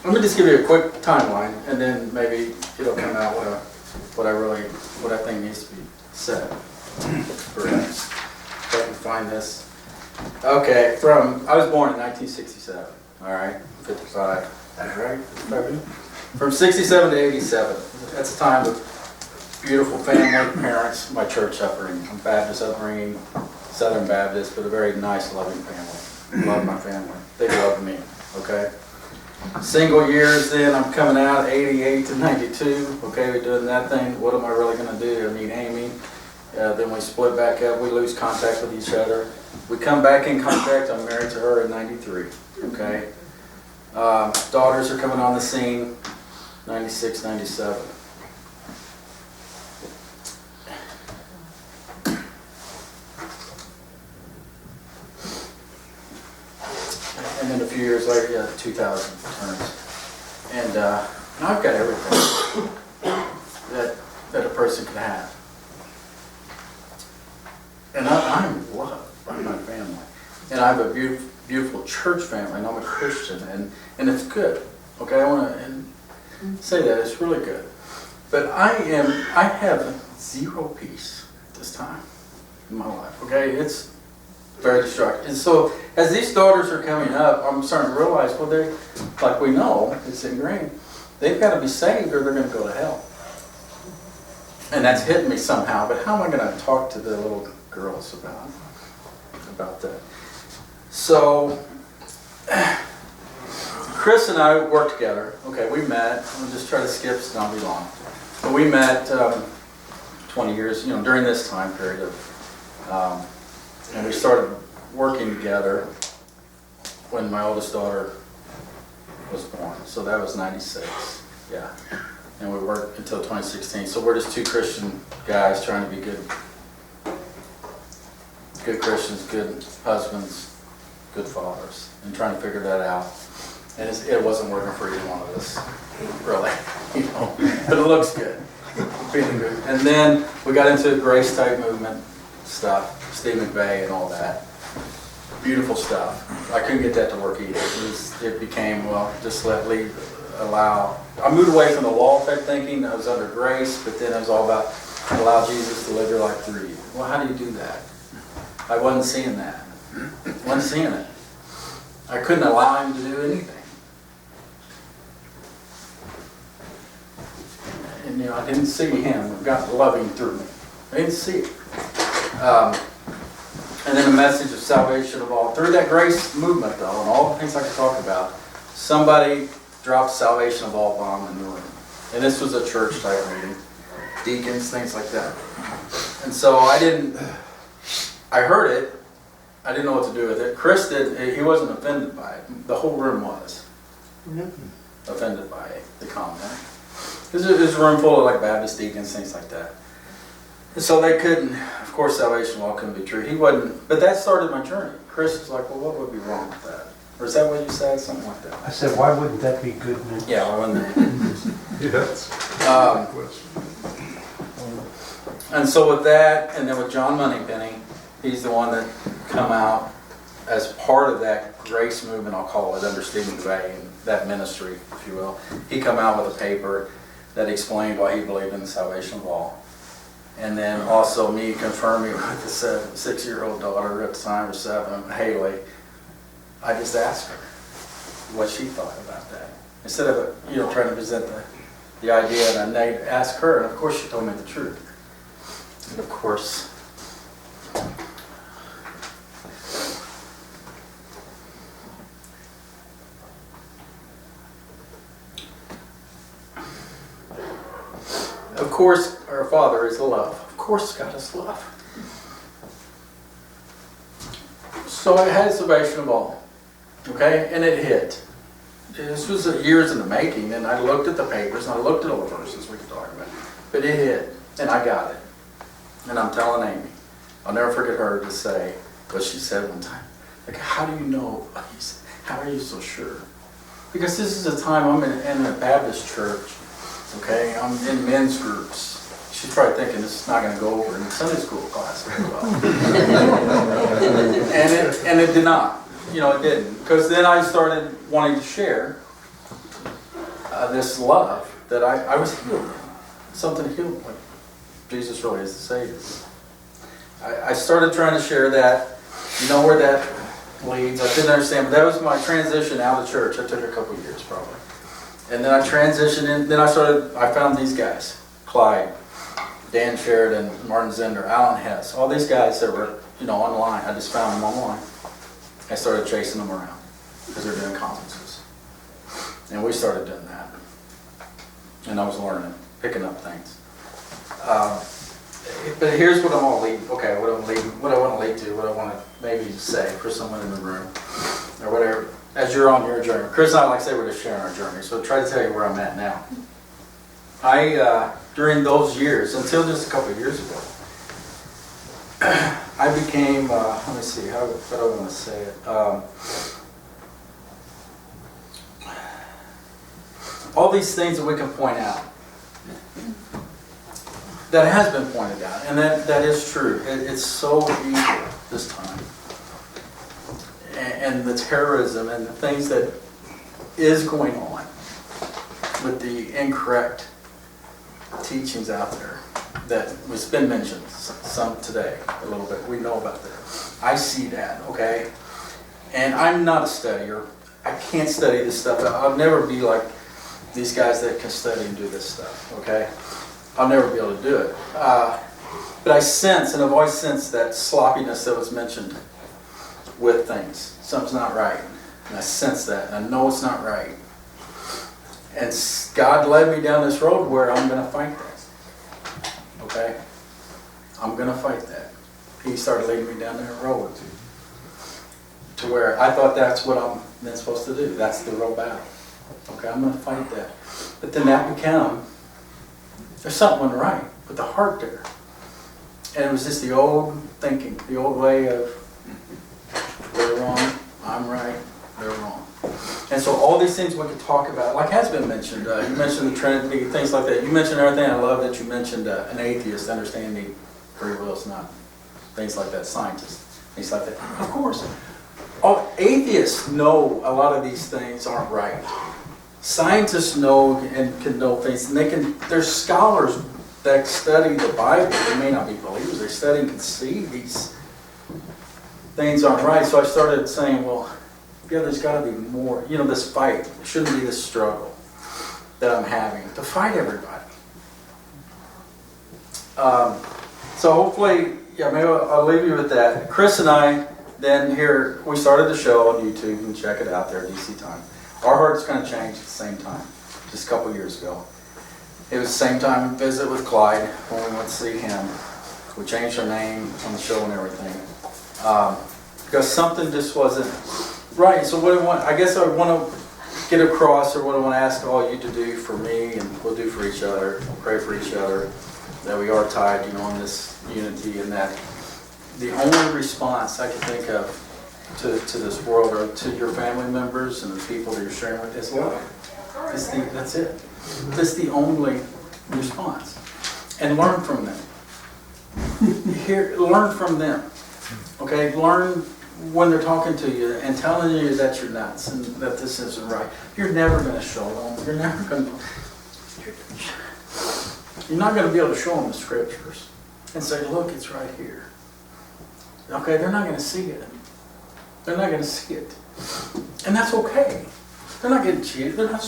let me just give you a quick timeline, and then maybe it'll come out what I think needs to be said. Perhaps if I can find this. Okay, I was born in 1967. All right, 55. All right, 55. From 67 to 87. That's a time of beautiful family, parents, my church upbringing. I'm Baptist upbringing, Southern Baptist, but a very nice, loving family. Love my family. They love me. Okay. Single years, then I'm coming out 88 to 92. Okay, we're doing that thing. What am I really going to do? I meet Amy. Then we split back up. We lose contact with each other. We come back in contact. I'm married to her in 93. Okay. Daughters are coming on the scene. 96, 97. And then a few years later, 2000 returns. And I've got everything that a person can have. And I'm loved by my family. And I have a beautiful church family, and I'm a Christian, and it's good. Okay, I want to say that it's really good. But I have zero peace at this time in my life. Okay, it's very destructive. And so as these daughters are coming up, I'm starting to realize, well, they're, like we know, it's ingrained, they've got to be saved or they're going to go to hell. And that's hitting me somehow, but how am I going to talk to the little girls about that? So Chris and I worked together. Okay, we met. I'll just try to skip, it's not be long. But we met 20 years, during this time period of, and we started working together when my oldest daughter was born. So that was 96, yeah. And we worked until 2016. So we're just two Christian guys trying to be good Christians, good husbands, good fathers, and trying to figure that out. And it wasn't working for either one of us, really, but it looks good, feeling good. And then we got into the grace type movement stuff, Steve McVey and all that. Beautiful stuff. I couldn't get that to work either. It became, just allow. I moved away from the law type thinking. I was under grace, but then it was all about allow Jesus to live your life through you. Well, how do you do that? I wasn't seeing that. Wasn't seeing it. I couldn't allow him to do anything. And I didn't see him, God loving through me. I didn't see it. And then the message of salvation of all. Through that grace movement, though, and all the things I could talk about, somebody dropped salvation of all bomb in the room. And this was a church type meeting. Deacons, things like that. And so I heard it. I didn't know what to do with it. Chris he wasn't offended by it. The whole room was offended by the comment. There's a room full of Baptist deacons, things like that. And so they couldn't, of course, salvation law couldn't be true. He wasn't, but that started my journey. Chris was like, well, what would be wrong with that? Or is that what you said? Something like that. I said, why wouldn't that be good news? Yeah, why wouldn't that? Yes. And so with that, and then with John Moneypenny, he's the one that come out as part of that grace movement, I'll call it, under Steve McVey and that ministry, if you will. He come out with a paper that explained why he believed in the salvation of all. And then also me confirming with the 6-year-old daughter at the time, or 7, Haley. I just asked her what she thought about that. Instead of trying to present the idea, and I asked her, and of course she told me the truth. And of course, our Father is love. Of course God is love. So I had salvation of all. Okay? And it hit. This was years in the making, and I looked at the papers, and I looked at all the verses we could talk about. But it hit, and I got it. And I'm telling Amy, I'll never forget her to say what she said one time. How do you know? How are you so sure? Because this is a time I'm in a Baptist church. Okay, I'm in men's groups. She's probably thinking this is not going to go over in the Sunday school class very well. and it did not. It didn't. Because then I started wanting to share this love that I was healed in. Something healed, like Jesus really is the Savior. I started trying to share that. You know where that leads. I didn't understand, but that was my transition out of church. It took a couple of years probably. And then I transitioned in, then I found these guys. Clyde, Dan Sheridan, Martin Zender, Alan Hess, all these guys that were, online. I just found them online. I started chasing them around because they're doing conferences. And we started doing that. And I was learning, picking up things. But here's what I'm going to lead. Okay, what I want to lead to, what I want to maybe say for someone in the room, or whatever, as you're on your journey. Chris and I like to say we're just sharing our journey, so try to tell you where I'm at now. During those years, until just a couple of years ago, I became, let me see, how do I want to say it? All these things that we can point out, that has been pointed out, and that is true. It's so evil this time. And the terrorism and the things that is going on with the incorrect teachings out there that was been mentioned some today a little bit. We know about that. I see that, okay? And I'm not a studier. I can't study this stuff. I'll never be like these guys that can study and do this stuff, okay? I'll never be able to do it. But I sense, and I've always sensed that sloppiness that was mentioned with things. Something's not right. And I sense that, and I know it's not right. And God led me down this road where I'm going to fight that. Okay? I'm going to fight that. He started leading me down that road to where I thought that's what I'm then supposed to do. That's the real battle. Okay, I'm going to fight that. But then that became, there's something right with the heart there. And it was just the old thinking, the old way of, they're wrong, I'm right, they're wrong. And so all these things we could talk about, like has been mentioned. You mentioned the Trinity, things like that. You mentioned everything. I love that you mentioned an atheist understanding free will is not, things like that, scientists, things like that. Of course, all atheists know a lot of these things aren't right. Scientists know and can know things, and there's scholars that study the Bible. They may not be believers. They study and can see these things aren't right. So I started saying, well, yeah, there's got to be more. This fight, it shouldn't be this struggle that I'm having to fight everybody. So hopefully, yeah, maybe I'll leave you with that. Chris and I, then here, we started the show on YouTube. You can check it out there, DC Time. Our heart's going to change at the same time, just a couple years ago. It was the same time we visited with Clyde when we went to see him. We changed our name on the show and everything. Because something just wasn't right. So what I guess I want to get across, or what I want to ask all you to do for me, and we'll do for each other, we'll pray for each other, that we are tied, in this unity, and that the only response I can think of to this world, or to your family members and the people that you're sharing with, is love. That's it. That's the only response. And learn from them. Learn from them. Okay? Learn when they're talking to you and telling you that you're nuts and that this isn't right. You're never going to show them. You're not going to be able to show them the scriptures and say, look, it's right here. Okay? They're not going to see it. They're not going to see it. And that's okay. They're not getting cheated. They're not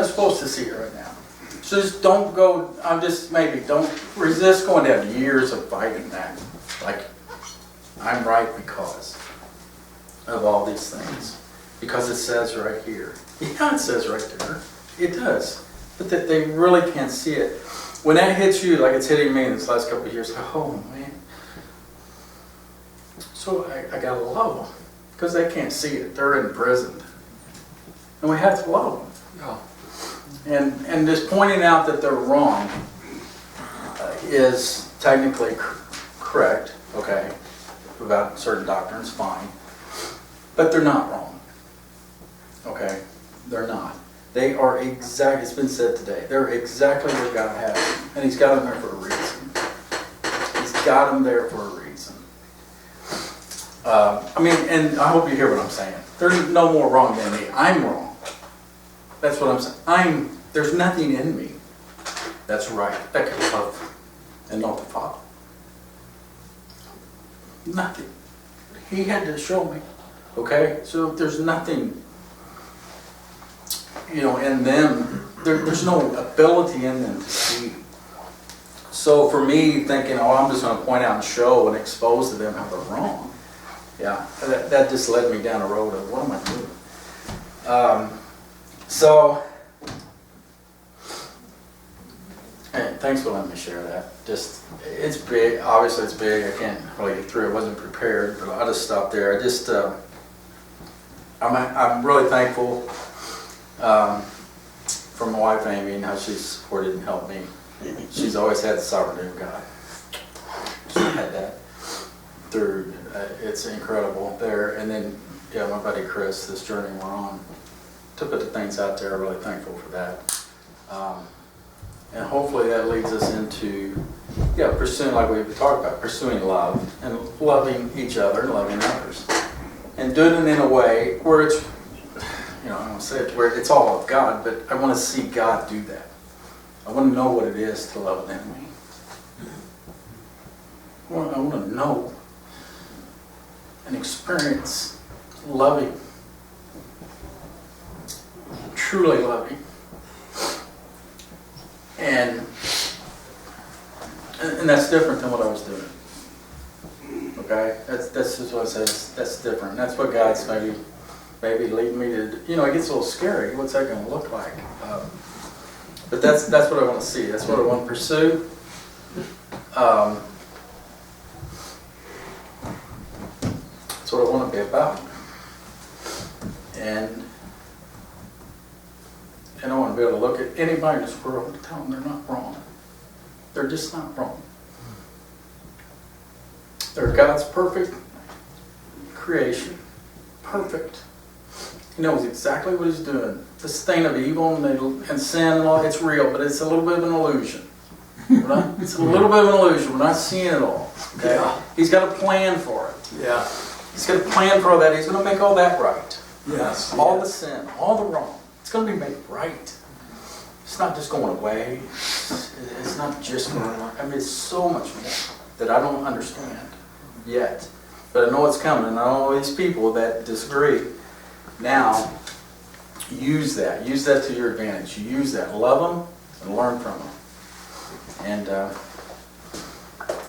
supposed to see it right now. So just don't go, don't resist going down years of fighting that. Like, I'm right because of all these things. Because it says right here. Yeah, it says right there. It does. But that they really can't see it. When that hits you, like it's hitting me in this last couple of years, oh man. So I got to love them. Because they can't see it. They're imprisoned. And we have to love them. Oh. And just pointing out that they're wrong is technically correct, okay, about certain doctrines, fine. But they're not wrong, okay? They're not. They are exact, it's been said today, they're exactly where God has them. And He's got them there for a reason. He's got them there for a reason. I mean, and I hope you hear what I'm saying. There's no more wrong than me. I'm wrong. That's what I'm saying. There's nothing in me that's right that can love and know the Father. Nothing. He had to show me. Okay? So there's nothing, in them. There's no ability in them to see. So for me, thinking, I'm just going to point out and show and expose to them how they're wrong. Yeah, that just led me down a road of what am I doing? Hey, thanks for letting me share that. It's big. Obviously, it's big. I can't really get through it. I wasn't prepared, but I'll just stop there. I'm really thankful for my wife Amy and how she's supported and helped me. She's always had the sovereignty of God. She had that through. It's incredible there. And then, my buddy Chris, this journey we're on, to put the things out there. I'm really thankful for that. And hopefully that leads us into, pursuing, like we've talked about, pursuing love and loving each other and loving others. And doing it in a way where it's, I don't want to say it, where it's all of God, but I want to see God do that. I want to know what it is to love an enemy. I want to know and experience loving, truly loving. And that's different than what I was doing. Okay? That's just what I said. That's different. That's what God's maybe leading me to. It gets a little scary. What's that going to look like? But that's what I want to see. That's what I want to pursue. That's what I want to be about. And I want to be able to look at anybody in this world and tell them they're not wrong. They're just not wrong. They're God's perfect creation. Perfect. He knows exactly what he's doing. This thing of evil and sin and all, it's real, but it's a little bit of an illusion. It's a little bit of an illusion. We're not seeing it all. Okay? Yeah. He's got a plan for it. Yeah. He's got a plan for all that. He's going to make all that right. Yes. All the sin, all the wrong. It's going to be made right. It's not just going away. It's not just going away. I mean, it's so much more that I don't understand yet. But I know it's coming. And I know all these people that disagree now use that. Use that to your advantage. Use that. Love them and learn from them. And